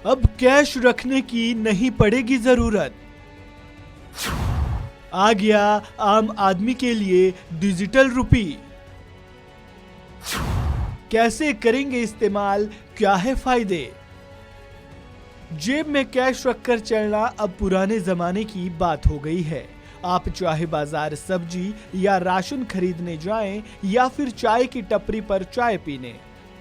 अब कैश रखने की नहीं पड़ेगी जरूरत। आ गया आम आदमी के लिए डिजिटल रुपी। कैसे करेंगे इस्तेमाल, क्या है फायदे? जेब में कैश रखकर चलना अब पुराने जमाने की बात हो गई है। आप चाहे बाजार सब्जी या राशन खरीदने जाएं या फिर चाय की टपरी पर चाय पीने,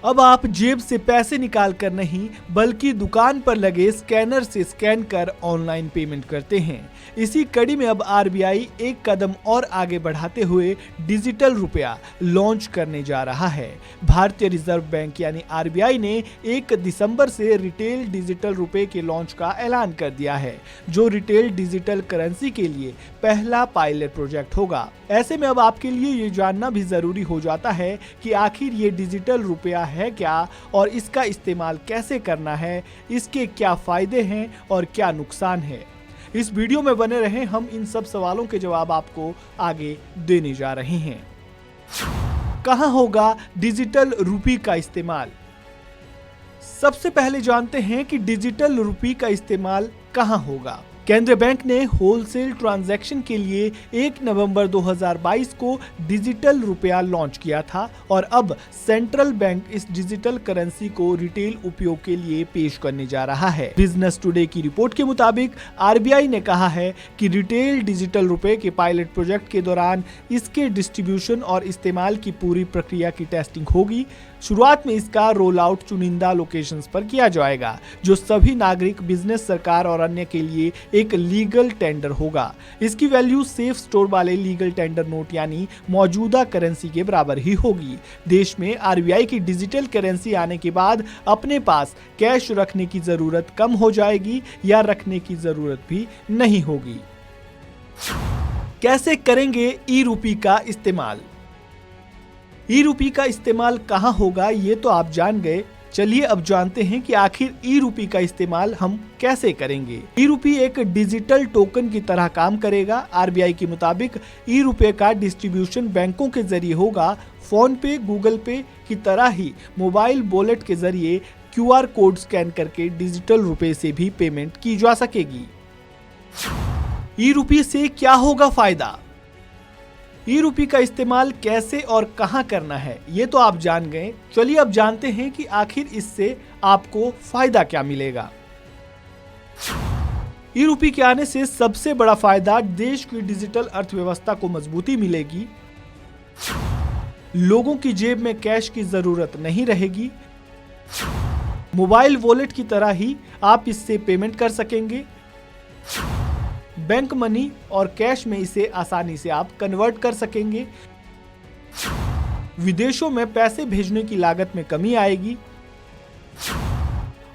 अब आप जेब से पैसे निकाल कर नहीं बल्कि दुकान पर लगे स्कैनर से स्कैन कर ऑनलाइन पेमेंट करते हैं। इसी कड़ी में अब आरबीआई एक कदम और आगे बढ़ाते हुए डिजिटल रुपया लॉन्च करने जा रहा है। भारतीय रिजर्व बैंक यानी आरबीआई ने 1 दिसंबर से रिटेल डिजिटल रुपए के लॉन्च का ऐलान कर दिया है, जो रिटेल डिजिटल करेंसी के लिए पहला पायलट प्रोजेक्ट होगा। ऐसे में अब आपके लिए ये जानना भी जरूरी हो जाता है कि आखिर ये डिजिटल रुपया है क्या और इसका इस्तेमाल कैसे करना है, इसके क्या फायदे हैं और क्या नुकसान है। इस वीडियो में बने रहें, हम इन सब सवालों के जवाब आपको आगे देने जा रहे हैं। कहां होगा डिजिटल रुपी का इस्तेमाल? सबसे पहले जानते हैं कि डिजिटल रुपी का इस्तेमाल कहां होगा। केंद्रीय बैंक ने होलसेल ट्रांजैक्शन के लिए 1 नवंबर 2022 को डिजिटल रुपया लॉन्च किया था और अब सेंट्रल बैंक इस डिजिटल करेंसी को रिटेल उपयोग के लिए पेश करने जा रहा है। बिजनेस टुडे की रिपोर्ट के मुताबिक आरबीआई ने कहा है कि रिटेल डिजिटल रुपए के पायलट प्रोजेक्ट के दौरान इसके डिस्ट्रीब्यूशन और इस्तेमाल की पूरी प्रक्रिया की टेस्टिंग होगी। शुरुआत में इसका रोल आउट चुनिंदा लोकेशंस पर किया जाएगा, जो सभी नागरिक, बिजनेस, सरकार और अन्य के लिए एक लीगल टेंडर होगा। इसकी वैल्यू सेफ स्टोर वाले लीगल टेंडर नोट यानी मौजूदा करेंसी के बराबर ही होगी। देश में आरबीआई की डिजिटल करेंसी आने के बाद अपने पास कैश रखने की जरूरत कम हो जाएगी या रखने की जरूरत भी नहीं होगी। कैसे करेंगे ई रुपी का इस्तेमाल? ई रुपी का इस्तेमाल कहां होगा ये तो आप जान गए। चलिए अब जानते हैं कि आखिर ई रुपी का इस्तेमाल हम कैसे करेंगे। ई रुपी एक डिजिटल टोकन की तरह काम करेगा। आरबीआई के मुताबिक ई रुपए का डिस्ट्रीब्यूशन बैंकों के जरिए होगा। फोन पे, गूगल पे की तरह ही मोबाइल वॉलेट के जरिए क्यूआर कोड स्कैन करके डिजिटल रुपए से भी पेमेंट की जा सकेगी। ई रुपी से क्या होगा फायदा? ई रुपी का इस्तेमाल कैसे और कहां करना है ये तो आप जान गए। चलिए अब जानते हैं कि आखिर इससे आपको फायदा क्या मिलेगा। ई रुपी के आने से सबसे बड़ा फायदा देश की डिजिटल अर्थव्यवस्था को मजबूती मिलेगी। लोगों की जेब में कैश की जरूरत नहीं रहेगी। मोबाइल वॉलेट की तरह ही आप इससे पेमेंट कर सकेंगे। बैंक मनी और कैश में इसे आसानी से आप कन्वर्ट कर सकेंगे। विदेशों में पैसे भेजने की लागत में कमी आएगी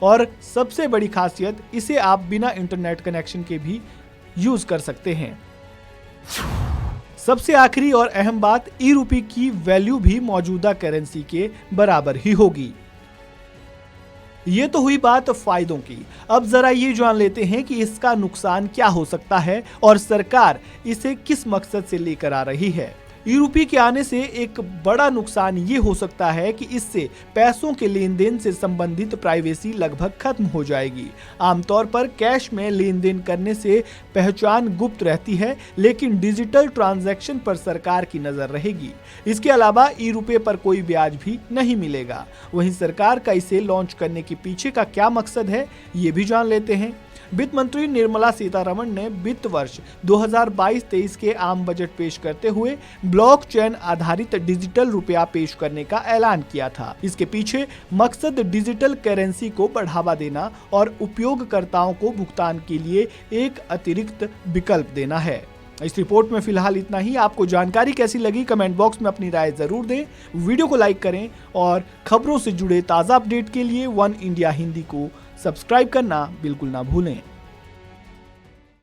और सबसे बड़ी खासियत, इसे आप बिना इंटरनेट कनेक्शन के भी यूज कर सकते हैं। सबसे आखिरी और अहम बात, ई रुपी की वैल्यू भी मौजूदा करेंसी के बराबर ही होगी। ये तो हुई बात फायदों की। अब जरा ये जान लेते हैं कि इसका नुकसान क्या हो सकता है और सरकार इसे किस मकसद से लेकर आ रही है। ई रुपी के आने से एक बड़ा नुकसान ये हो सकता है कि इससे पैसों के लेन देन से संबंधित प्राइवेसी लगभग खत्म हो जाएगी। आमतौर पर कैश में लेन देन करने से पहचान गुप्त रहती है, लेकिन डिजिटल ट्रांजैक्शन पर सरकार की नजर रहेगी। इसके अलावा ई रुपये पर कोई ब्याज भी नहीं मिलेगा। वहीं सरकार का इसे लॉन्च करने के पीछे का क्या मकसद है ये भी जान लेते हैं। वित्त मंत्री निर्मला सीतारमण ने वित्त वर्ष 2022-23 के आम बजट पेश करते हुए ब्लॉकचेन आधारित डिजिटल रुपया पेश करने का ऐलान किया था। इसके पीछे मकसद डिजिटल करेंसी को बढ़ावा देना और उपयोगकर्ताओं को भुगतान के लिए एक अतिरिक्त विकल्प देना है। इस रिपोर्ट में फिलहाल इतना ही। आपको जानकारी कैसी लगी कमेंट बॉक्स में अपनी राय जरूर दें। वीडियो को लाइक करें और खबरों से जुड़े ताज़ा अपडेट के लिए वन इंडिया हिंदी को सब्सक्राइब करना बिल्कुल ना भूलें।